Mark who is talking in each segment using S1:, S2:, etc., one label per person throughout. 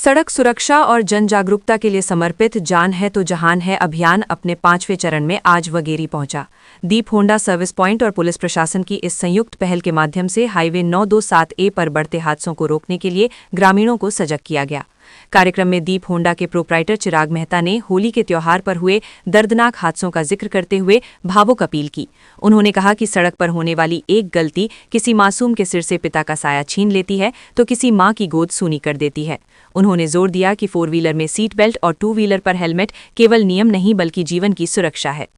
S1: सड़क सुरक्षा और जन जागरूकता के लिए समर्पित जान है तो जहान है अभियान अपने 5वें चरण में आज वगेरी पहुंचा। दीप होंडा सर्विस पॉइंट और पुलिस प्रशासन की इस संयुक्त पहल के माध्यम से हाईवे 927A पर बढ़ते हादसों को रोकने के लिए ग्रामीणों को सजग किया गया। कार्यक्रम में दीप होंडा के प्रोप्राइटर चिराग मेहता ने होली के त्योहार पर हुए दर्दनाक हादसों का जिक्र करते हुए भावुक अपील की। उन्होंने कहा कि सड़क पर होने वाली एक गलती किसी मासूम के सिर से पिता का साया छीन लेती है तो किसी मां की गोद सूनी कर देती है। उन्होंने जोर दिया कि 4 व्हीलर में सीट बेल्ट और 2 व्हीलर पर हेलमेट केवल नियम नहीं बल्कि जीवन की सुरक्षा है।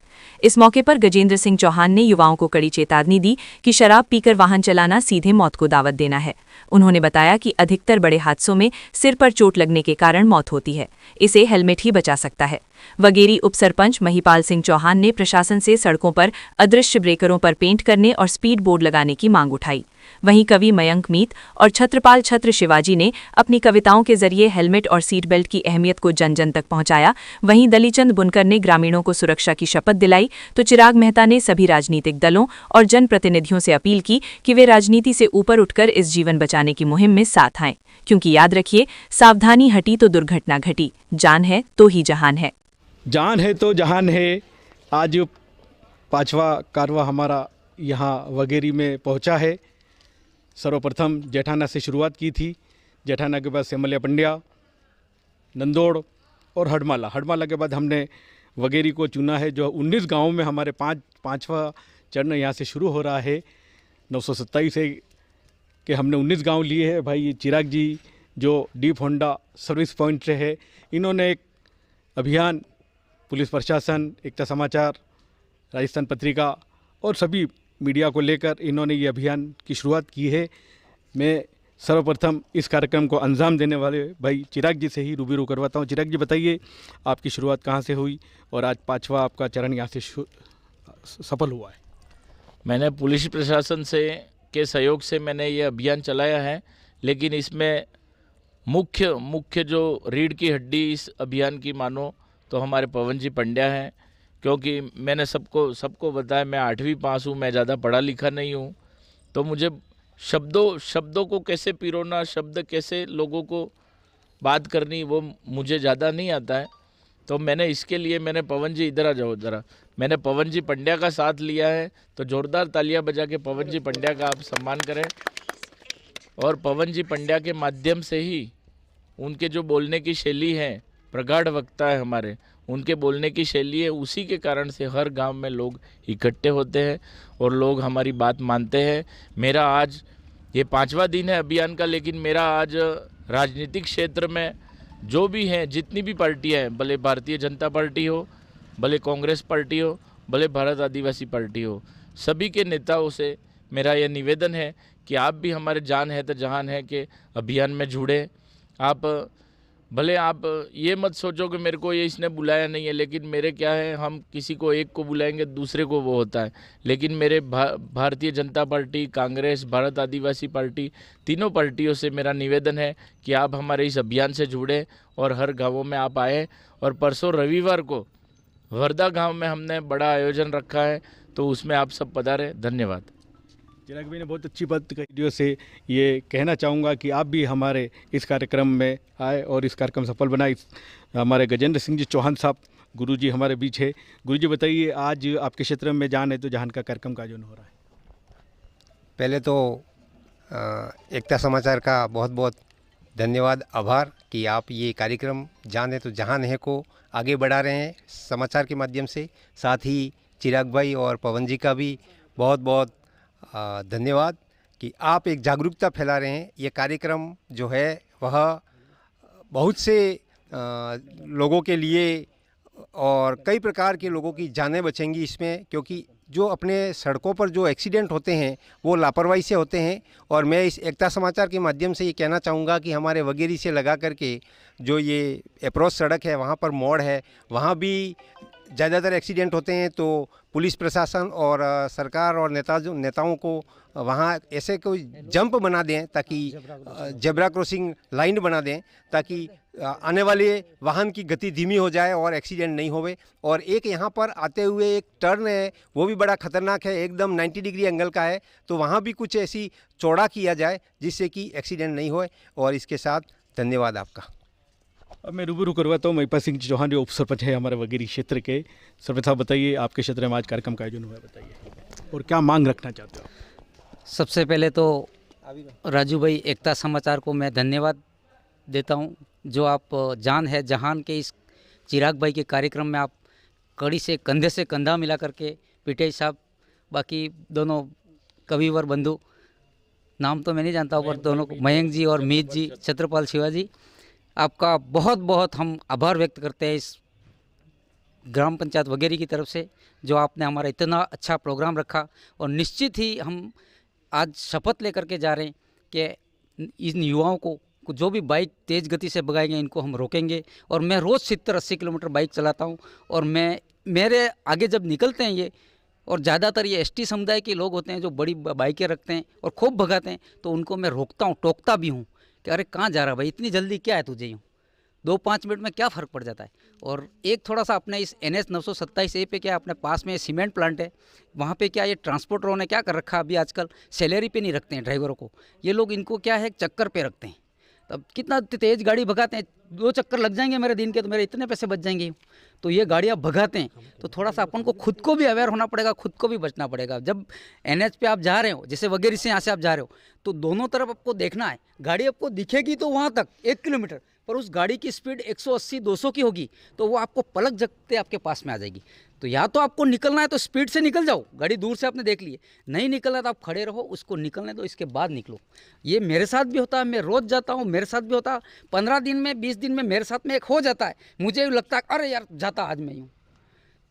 S1: इस मौके पर गजेंद्र सिंह चौहान ने युवाओं को कड़ी चेतावनी दी कि शराब पीकर वाहन चलाना सीधे मौत को दावत देना है। उन्होंने बताया कि अधिकतर बड़े हादसों में सिर पर चोट लगने के कारण मौत होती है, इसे हेलमेट ही बचा सकता है। वगेरी उप सरपंच महिपाल सिंह चौहान ने प्रशासन से सड़कों पर अदृश्य ब्रेकरों पर पेंट करने और स्पीड बोर्ड लगाने की मांग उठाई। वहीं कवि मयंक मीत और छत्रपाल छत्र शिवाजी ने अपनी कविताओं के जरिए हेलमेट और सीट बेल्ट की अहमियत को जन जन तक पहुंचाया। वहीं दलीचंद बुनकर ने ग्रामीणों को सुरक्षा की शपथ दिलाई तो चिराग मेहता ने सभी राजनीतिक दलों और जनप्रतिनिधियों से अपील की कि वे राजनीति से ऊपर उठकर इस जीवन बचाने की मुहिम में साथ आएं, क्योंकि याद रखिए, सावधानी हटी तो दुर्घटना घटी, जान है तो ही जहान है।
S2: जान है तो जहान है। आज 5वां कारवा हमारा यहाँ वगेरी में पहुँचा है। सर्वप्रथम जेठाना से शुरुआत की थी। जेठाना के बाद सेमलिया पंड्या, नंदोड़ और हडमाला के बाद हमने वगेरी को चुना है, जो 19 गाँवों में हमारे पाँचवा चरण यहाँ से शुरू हो रहा है। 927 से कि हमने 19 गांव लिए हैं। भाई चिराग जी जो दीप होंडा सर्विस पॉइंट से है, इन्होंने एक अभियान पुलिस प्रशासन, एकता समाचार, राजस्थान पत्रिका और सभी मीडिया को लेकर इन्होंने ये अभियान की शुरुआत की है। मैं सर्वप्रथम इस कार्यक्रम को अंजाम देने वाले भाई चिराग जी से ही रूबरू करवाता हूँ। चिराग जी, बताइए आपकी शुरुआत कहाँ से हुई और आज 5वां आपका चरण यहाँ से सफल हुआ है?
S3: मैंने पुलिस प्रशासन के सहयोग से मैंने ये अभियान चलाया है, लेकिन इसमें मुख्य जो रीढ़ की हड्डी इस अभियान की मानो तो हमारे पवन जी पंड्या हैं, क्योंकि मैंने सबको बताया मैं 8वीं पास हूँ, मैं ज़्यादा पढ़ा लिखा नहीं हूँ, तो मुझे शब्दों को कैसे पिरोना, शब्द कैसे लोगों को बात करनी, वो मुझे ज़्यादा नहीं आता है। तो मैंने इसके लिए पवन जी इधर आ जाओ ज़रा, मैंने पवन जी पंड्या का साथ लिया है। तो ज़ोरदार तालियां बजा के पवन जी पंड्या का आप सम्मान करें। और पवन जी पंड्या के माध्यम से ही उनके जो बोलने की शैली है, प्रगाढ़ वक्ता है हमारे, उनके बोलने की शैली है, उसी के कारण से हर गांव में लोग इकट्ठे होते हैं और लोग हमारी बात मानते हैं। मेरा आज ये 5वां दिन है अभियान का, लेकिन मेरा आज राजनीतिक क्षेत्र में जो भी हैं, जितनी भी पार्टियां हैं, भले भारतीय जनता पार्टी हो, भले कांग्रेस पार्टी हो, भले भारत आदिवासी पार्टी हो, सभी के नेताओं से मेरा यह निवेदन है कि आप भी हमारे जान है तो जहान है के अभियान में जुड़े। भले आप ये मत सोचो कि मेरे को ये इसने बुलाया नहीं है, लेकिन मेरे क्या है, हम किसी को एक को बुलाएंगे दूसरे को वो होता है, लेकिन मेरे भारतीय जनता पार्टी, कांग्रेस, भारत आदिवासी पार्टी, तीनों पार्टियों से मेरा निवेदन है कि आप हमारे इस अभियान से जुड़े और हर गाँवों में आप आए। और परसों रविवार को वर्धा गाँव में हमने बड़ा आयोजन रखा है, तो उसमें आप सब पधारें। धन्यवाद।
S2: चिराग भाई ने बहुत अच्छी बात कही, से ये कहना चाहूँगा कि आप भी हमारे इस कार्यक्रम में आए और इस कार्यक्रम सफल बनाए। हमारे गजेंद्र सिंह जी चौहान साहब गुरुजी हमारे बीच है। गुरुजी, बताइए आज आपके क्षेत्र में जान है तो जहान का कार्यक्रम का आयोजन हो रहा है।
S4: पहले तो एकता समाचार का बहुत बहुत धन्यवाद, आभार कि आप ये कार्यक्रम जान है तो जहान है को आगे बढ़ा रहे हैं समाचार के माध्यम से। साथ ही चिराग भाई और पवन जी का भी बहुत बहुत धन्यवाद कि आप एक जागरूकता फैला रहे हैं। ये कार्यक्रम जो है वह बहुत से लोगों के लिए और कई प्रकार के लोगों की जानें बचेंगी इसमें, क्योंकि जो अपने सड़कों पर जो एक्सीडेंट होते हैं वो लापरवाही से होते हैं। और मैं इस एकता समाचार के माध्यम से ये कहना चाहूँगा कि हमारे वगेरी से लगा करके जो ये अप्रोच सड़क है, वहाँ पर मोड़ है, वहाँ भी ज़्यादातर एक्सीडेंट होते हैं। तो पुलिस प्रशासन और सरकार और नेताओं को वहाँ ऐसे कोई जंप बना दें, ताकि जेब्रा क्रॉसिंग लाइन बना दें, ताकि आने वाले वाहन की गति धीमी हो जाए और एक्सीडेंट नहीं होवे। और एक यहाँ पर आते हुए एक टर्न है, वो भी बड़ा खतरनाक है, एकदम 90 डिग्री एंगल का है, तो वहाँ भी कुछ ऐसी चौड़ा किया जाए जिससे कि एक्सीडेंट नहीं होए। और इसके साथ धन्यवाद आपका।
S2: अब मैं रूबरू करवाता हूँ महिपा सिंह चौहान जो उप सरपंच है हमारे वगेरी क्षेत्र के। सरपंच साहब बताइए, आपके क्षेत्र में आज कार्यक्रम का आयोजन हुआ है, बताइए और क्या मांग रखना चाहते हो?
S5: सबसे पहले तो राजू भाई एकता समाचार को मैं धन्यवाद देता हूं, जो आप जान है जहान के इस चिराग भाई के कार्यक्रम में आप कड़ी से कंधा मिला करके पीटीआई साहब, बाकी दोनों कविवर बंधु, नाम तो मैं नहीं जानता हूँ पर दोनों को, मयंक जी और मीत जी, छत्रपाल शिवाजी, आपका बहुत बहुत हम आभार व्यक्त करते हैं इस ग्राम पंचायत वगैरह की तरफ से, जो आपने हमारा इतना अच्छा प्रोग्राम रखा। और निश्चित ही हम आज शपथ लेकर के जा रहे हैं कि इन युवाओं को जो भी बाइक तेज़ गति से भगाएंगे इनको हम रोकेंगे। और मैं रोज़ 70-80 किलोमीटर बाइक चलाता हूं, और मेरे आगे जब निकलते हैं ये, और ज़्यादातर ये एसटी समुदाय के लोग होते हैं जो बड़ी बाइकें रखते हैं और खूब भगाते हैं, तो उनको मैं रोकता हूँ, टोकता भी हूँ कि अरे कहाँ जा रहा भाई, इतनी जल्दी क्या है तुझे, यूँ 2-5 मिनट में क्या फ़र्क पड़ जाता है। और एक थोड़ा सा अपने इस NH 927A पे क्या अपने पास में सीमेंट प्लांट है, वहाँ पे क्या ये ट्रांसपोर्टरों ने क्या कर रखा, अभी आजकल सैलरी पे नहीं रखते हैं ड्राइवरों को, ये लोग इनको क्या है चक्कर पे रखते हैं। तब कितना तेज़ गाड़ी भगाते हैं, 2 चक्कर लग जाएंगे मेरे दिन के तो मेरे इतने पैसे बच जाएंगे। तो ये गाड़ियाँ भगाते हैं, तो थोड़ा सा अपन को खुद को भी अवेयर होना पड़ेगा, खुद को भी बचना पड़ेगा। जब NH पे आप जा रहे हो, जैसे वगैरह से यहाँ से आप जा रहे हो, तो दोनों तरफ आपको देखना है, गाड़ी आपको दिखेगी तो वहाँ तक 1 किलोमीटर, पर उस गाड़ी की स्पीड 180-200 की होगी, तो वो आपको पलक झपकते आपके पास में आ जाएगी। तो या तो आपको निकलना है तो स्पीड से निकल जाओ, गाड़ी दूर से आपने देख ली है, नहीं निकलना तो आप खड़े रहो, उसको निकलने दो, इसके बाद निकलो। ये मेरे साथ भी होता है, मैं रोज़ जाता हूँ, मेरे साथ भी होता है, 15 दिन में 20 दिन में मेरे साथ में एक हो जाता है, मुझे लगता है अरे यार जाता आज मैं यूँ।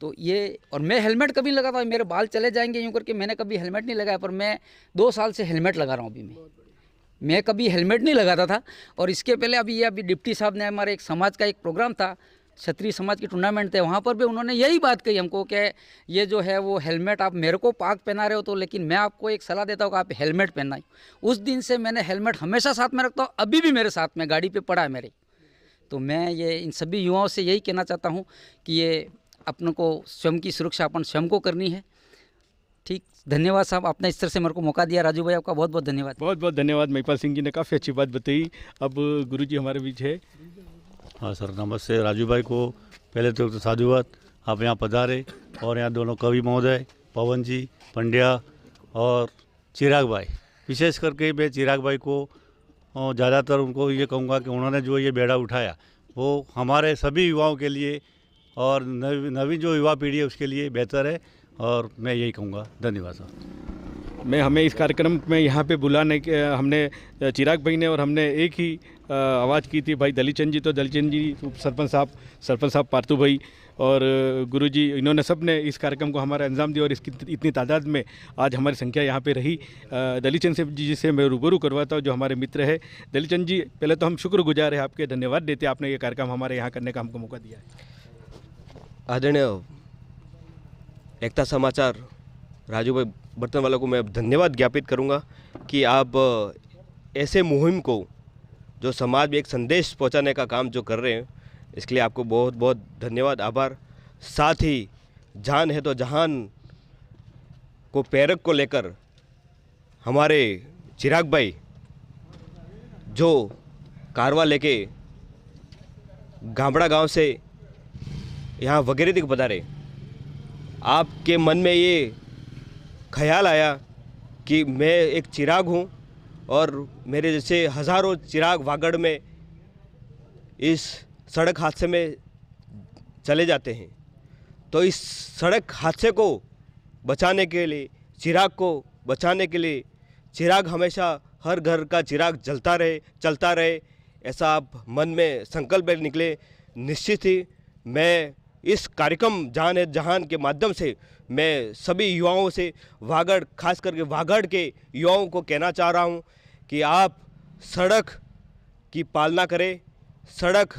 S5: तो ये, और मैं हेलमेट कभी नहीं लगाता, मेरे बाल चले जाएंगे यूँ करके, मैंने कभी हेलमेट नहीं लगाया, पर मैं 2 साल से हेलमेट लगा रहा हूँ। अभी मैं कभी हेलमेट नहीं लगाता था। और इसके पहले अभी डिप्टी साहब ने, हमारे एक समाज का एक प्रोग्राम था, क्षत्रिय समाज की टूर्नामेंट थे, वहाँ पर भी उन्होंने यही बात कही हमको कि ये जो है वो हेलमेट आप मेरे को पाक पहना रहे हो, तो लेकिन मैं आपको एक सलाह देता हूँ कि आप हेलमेट पहनाइए। उस दिन से मैंने हेलमेट हमेशा साथ में रखता हूँ, अभी भी मेरे साथ में गाड़ी पे पड़ा है मेरे। तो मैं ये इन सभी युवाओं से यही कहना चाहता हूँ कि ये अपनों को स्वयं की सुरक्षा अपन स्वयं को करनी है। ठीक, धन्यवाद साहब, आपने इस तरह से मेरे को मौका दिया। राजू भाई आपका बहुत बहुत धन्यवाद।
S2: बहुत बहुत धन्यवाद। महिपाल सिंह जी ने काफ़ी अच्छी बात बताई। अब गुरुजी हमारे बीच है।
S6: हाँ सर, नमस्ते। राजू भाई को पहले तो साधुवाद, आप यहाँ पधारे, और यहाँ दोनों कवि महोदय पवन जी पंड्या और चिराग भाई, विशेष करके मैं चिराग भाई को ज़्यादातर उनको ये कहूँगा कि उन्होंने जो ये बेड़ा उठाया वो हमारे सभी युवाओं के लिए और नवी जो युवा पीढ़ी है उसके लिए बेहतर है, और मैं यही कहूँगा। धन्यवाद साहब।
S2: हमें इस कार्यक्रम में यहाँ पे बुलाने के, हमने चिराग भाई ने और हमने एक ही आवाज़ की थी, भाई दलीचंद जी, तो दलीचंद जी, सरपंच साहब पार्थू भाई और गुरुजी, इन्होंने सब ने इस कार्यक्रम को हमारा अंजाम दिया। और इसकी इतनी तादाद में आज हमारी संख्या यहाँ पे रही। दलीचंद जी से मैं रूबरू करवाता हूँ, जो हमारे मित्र है। दलीचंद जी, पहले तो हम शुक्रगुजार हैं आपके, धन्यवाद देते हैं, आपने ये कार्यक्रम हमारे यहाँ करने का हमको मौका दिया है।
S7: आदरणीय एकता समाचार राजू भाई बर्तन वालों को मैं धन्यवाद ज्ञापित करूंगा कि आप ऐसे मुहिम को, जो समाज में एक संदेश पहुंचाने का काम जो कर रहे हैं, इसके लिए आपको बहुत बहुत धन्यवाद, आभार। साथ ही जान है तो जहान को प्रेरक को लेकर हमारे चिराग भाई जो कारवा लेके गामड़ा गांव से यहाँ वगैरह तक पधारे, आपके मन में ये ख्याल आया कि मैं एक चिराग हूँ और मेरे जैसे हज़ारों चिराग वागड़ में इस सड़क हादसे में चले जाते हैं, तो इस सड़क हादसे को बचाने के लिए, चिराग को बचाने के लिए, चिराग हमेशा हर घर का चिराग जलता रहे, चलता रहे, ऐसा आप मन में संकल्प में निकले। निश्चित ही मैं इस कार्यक्रम जान है जहान के माध्यम से मैं सभी युवाओं से, वागड़, खास करके वागड़ के युवाओं को कहना चाह रहा हूं कि आप सड़क की पालना करें, सड़क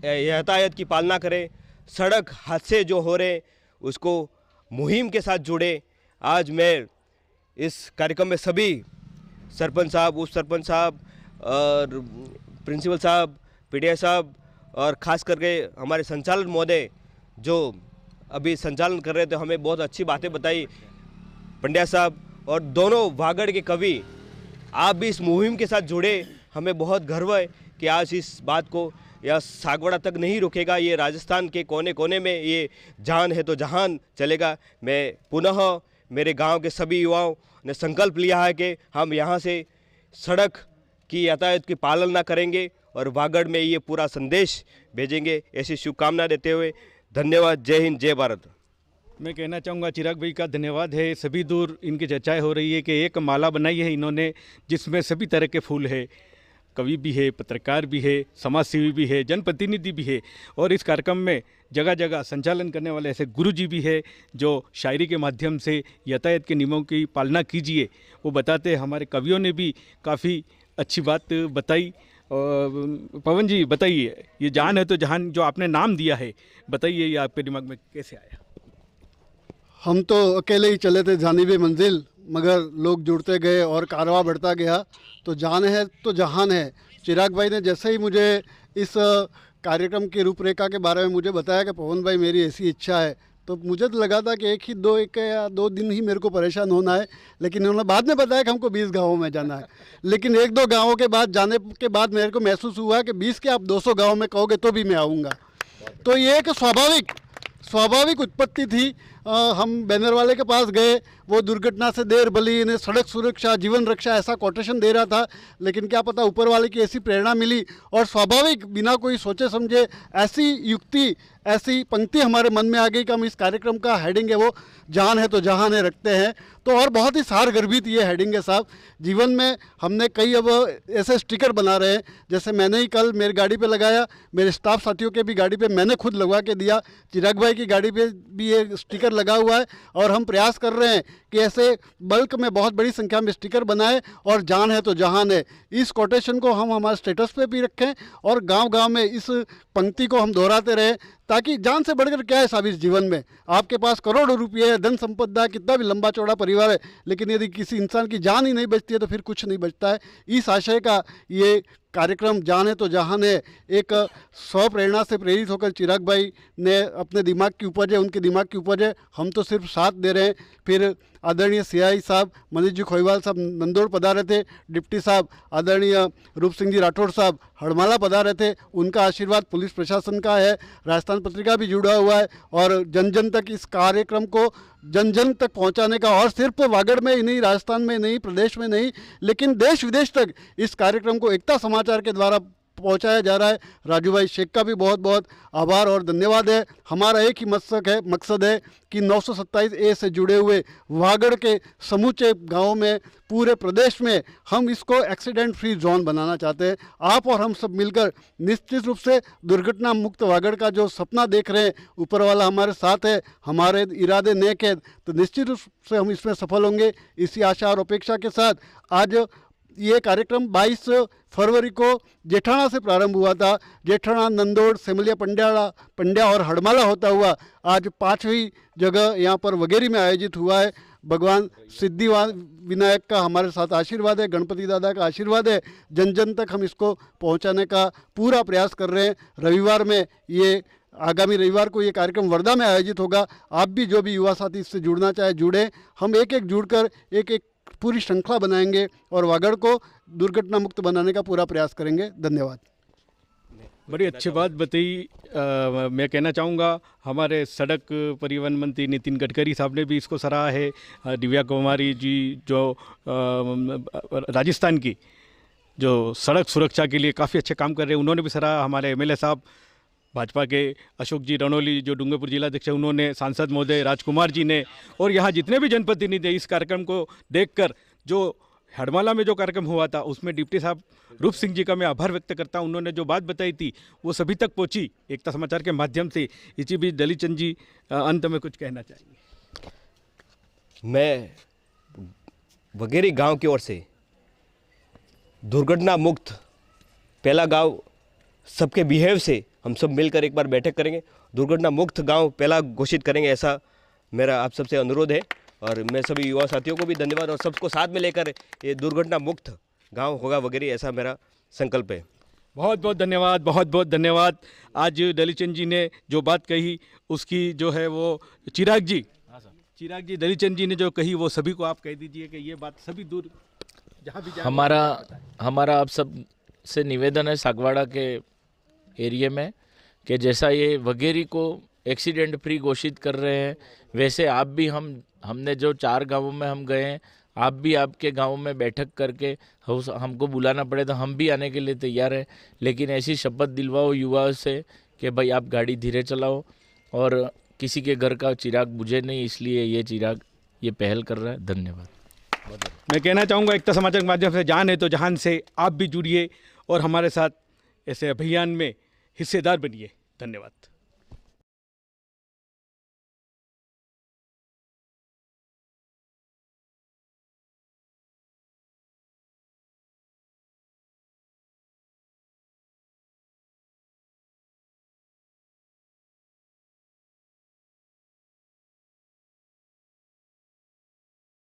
S7: यातायात की पालना करें, सड़क हादसे जो हो रहे उसको मुहिम के साथ जुड़े। आज मैं इस कार्यक्रम में सभी सरपंच साहब, उप सरपंच साहब और प्रिंसिपल साहब, पीडीआई साहब और ख़ास करके हमारे संचालक महोदय जो अभी संचालन कर रहे थे, हमें बहुत अच्छी बातें बताई, पंड्या साहब और दोनों वागड़ के कवि, आप भी इस मुहिम के साथ जुड़े। हमें बहुत गर्व है कि आज इस बात को या सागवाड़ा तक नहीं रुकेगा, ये राजस्थान के कोने कोने में ये जान है तो जहान चलेगा। मैं पुनः मेरे गांव के सभी युवाओं ने संकल्प लिया है कि हम यहाँ से सड़क की यातायात की पालना करेंगे और वागड़ में ये पूरा संदेश भेजेंगे। ऐसी शुभकामना देते हुए धन्यवाद। जय हिंद, जय भारत।
S2: मैं कहना चाहूँगा चिराग भाई का धन्यवाद है। सभी दूर इनकी चर्चाएं हो रही है कि एक माला बनाई है इन्होंने जिसमें सभी तरह के फूल है, कवि भी है, पत्रकार भी है, समाजसेवी भी है, जनप्रतिनिधि भी है, और इस कार्यक्रम में जगह जगह संचालन करने वाले ऐसे गुरु जी भी है जो शायरी के माध्यम से यातायात के नियमों की पालना कीजिए वो बताते हैं। हमारे कवियों ने भी काफ़ी अच्छी बात बताई। पवन जी बताइए, ये जान है तो जहान जो आपने नाम दिया है, बताइए ये आपके दिमाग में कैसे आया?
S8: हम तो अकेले ही चले थे जानिबे मंजिल, मगर लोग जुड़ते गए और कारवां बढ़ता गया। तो जान है तो जहान है। चिराग भाई ने जैसे ही मुझे इस कार्यक्रम की रूपरेखा के बारे में मुझे बताया कि पवन भाई मेरी ऐसी इच्छा है, तो मुझे तो लगा था कि एक या दो दिन ही मेरे को परेशान होना है, लेकिन उन्होंने बाद में बताया कि हमको 20 गाँवों में जाना है। लेकिन 1-2 गाँवों के बाद जाने के बाद मेरे को महसूस हुआ कि 20 के आप 200 गाँव में कहोगे तो भी मैं आऊँगा। तो ये एक स्वाभाविक उत्पत्ति थी। हम बैनर वाले के पास गए, वो दुर्घटना से देर भली, इन्हें सड़क सुरक्षा, जीवन रक्षा ऐसा कोटेशन दे रहा था, लेकिन क्या पता ऊपर वाले की ऐसी प्रेरणा मिली और स्वाभाविक बिना कोई सोचे समझे ऐसी युक्ति, ऐसी पंक्ति हमारे मन में आ गई कि हम इस कार्यक्रम का हेडिंग है वो जान है तो जहान है रखते हैं। तो और बहुत ही सारगर्भित ये हेडिंग है साहब। जीवन में हमने कई अब ऐसे स्टिकर बना रहे हैं, जैसे मैंने ही कल मेरी गाड़ी पे लगाया, मेरे स्टाफ साथियों के भी गाड़ी पे मैंने खुद लगवा के दिया, चिराग भाई की गाड़ी पे भी ये स्टिकर लगा हुआ है। और हम प्रयास कर रहे हैं कि ऐसे बल्क में बहुत बड़ी संख्या में स्टिकर बनाए और जान है तो जहान है, इस कोटेशन को हम हमारे स्टेटस पे भी रखें और गांव-गांव में इस पंक्ति को हम दोहराते रहें, ताकि जान से बढ़कर क्या है साहब इस जीवन में। आपके पास करोड़ों रुपये है, धन संपदा, कितना भी लंबा चौड़ा परिवार है, लेकिन यदि किसी इंसान की जान ही नहीं बचती है तो फिर कुछ नहीं बचता है। इस आशय का ये कार्यक्रम जान है तो जहान है एक स्वप्रेरणा से प्रेरित होकर चिराग भाई ने अपने दिमाग की उपज है, उनके दिमाग की उपज है, हम तो सिर्फ साथ दे रहे हैं। फिर आदरणीय सीआई साहब मनीष जी खोईवाल साहब नंदौड़ पधारे थे, डिप्टी साहब आदरणीय रूप सिंह जी राठौड़ साहब हड़माला पधारे थे, उनका आशीर्वाद पुलिस प्रशासन का है, राजस्थान पत्रिका भी जुड़ा हुआ है और जन जन तक इस कार्यक्रम को जन जन तक पहुंचाने का, और सिर्फ वागड़ में ही नहीं, राजस्थान में नहीं, प्रदेश में नहीं, लेकिन देश विदेश तक इस कार्यक्रम को एकता समाचार के द्वारा पहुंचाया जा रहा है। राजू भाई शेख का भी बहुत बहुत आभार और धन्यवाद है। हमारा एक ही मकसद है कि 927A से जुड़े हुए वागड़ के समूचे गांवों में, पूरे प्रदेश में हम इसको एक्सीडेंट फ्री जोन बनाना चाहते हैं। आप और हम सब मिलकर निश्चित रूप से दुर्घटना मुक्त वागड़ का जो सपना देख रहे हैं, ऊपर वाला हमारे साथ है, हमारे इरादे नेक है, तो निश्चित रूप से हम इसमें सफल होंगे। इसी आशा और अपेक्षा के साथ आज ये कार्यक्रम 22 फरवरी को जेठाना से प्रारंभ हुआ था। जेठाना, नंदौड़, सेमलिया, पंड्या और हड़माला होता हुआ आज 5वीं जगह यहाँ पर वगेरी में आयोजित हुआ है। भगवान सिद्धि विनायक का हमारे साथ आशीर्वाद है, गणपति दादा का आशीर्वाद है, जन जन तक हम इसको पहुँचाने का पूरा प्रयास कर रहे हैं। रविवार में ये आगामी रविवार को ये कार्यक्रम वर्धा में आयोजित होगा। आप भी जो भी युवा साथी इससे जुड़ना चाहे जुड़े, हम एक एक जुड़कर एक पूरी श्रृंखला बनाएंगे और वागड़ को दुर्घटना मुक्त बनाने का पूरा प्रयास करेंगे। धन्यवाद।
S2: बड़ी अच्छी बात बताई। मैं कहना चाहूँगा हमारे सड़क परिवहन मंत्री नितिन गडकरी साहब ने भी इसको सराहा है। दिव्या कुमारी जी जो राजस्थान की जो सड़क सुरक्षा के लिए काफ़ी अच्छे काम कर रहे हैं, उन्होंने भी सराहा। हमारे एमएलए साहब भाजपा के अशोक जी रणौली जो डूंगरपुर जिलाध्यक्ष हैं, उन्होंने, सांसद महोदय राजकुमार जी ने, और यहाँ जितने भी जनप्रतिनिधि इस कार्यक्रम को देखकर, जो हड़माला में जो कार्यक्रम हुआ था उसमें डिप्टी साहब रूप सिंह जी का मैं आभार व्यक्त करता हूँ। उन्होंने जो बात बताई थी वो सभी तक पहुँची एकता समाचार के माध्यम से। इसी बीच दलीप चंद जी अंत में कुछ कहना चाहेंगे?
S7: मैं वगेरी गांव की ओर से दुर्घटना मुक्त पहला गांव सबके बिहेव से हम सब मिलकर एक बार बैठक करेंगे, दुर्घटना मुक्त गांव पहला घोषित करेंगे, ऐसा मेरा आप सबसे अनुरोध है। और मैं सभी युवा साथियों को भी धन्यवाद और सबको साथ में लेकर ये दुर्घटना मुक्त गांव होगा वगैरह, ऐसा मेरा संकल्प है।
S2: बहुत बहुत धन्यवाद, बहुत बहुत धन्यवाद। आज दलीप चंद जी ने जो बात कही उसकी जो है वो चिराग जी दलीप चंद जी ने जो कही वो सभी को आप कह दीजिए कि ये बात सभी दूर जहाँ भी
S3: हमारा आप सब से निवेदन है, सागवाड़ा के एरिया में कि जैसा ये वगेरी को एक्सीडेंट फ्री घोषित कर रहे हैं, वैसे आप भी हमने जो 4 गांवों में हम गए हैं, आप भी आपके गांव में बैठक करके हमको बुलाना पड़े तो हम भी आने के लिए तैयार हैं। लेकिन ऐसी शपथ दिलवाओ युवाओं से कि भाई आप गाड़ी धीरे चलाओ और किसी के घर का चिराग बुझे नहीं, इसलिए ये पहल कर रहा है। धन्यवाद।
S2: मैं कहना चाहूँगा एकता समाचार के माध्यम से जान है तो जहान से आप भी जुड़िए और हमारे साथ ऐसे अभियान में हिस्सेदार बनिए। धन्यवाद।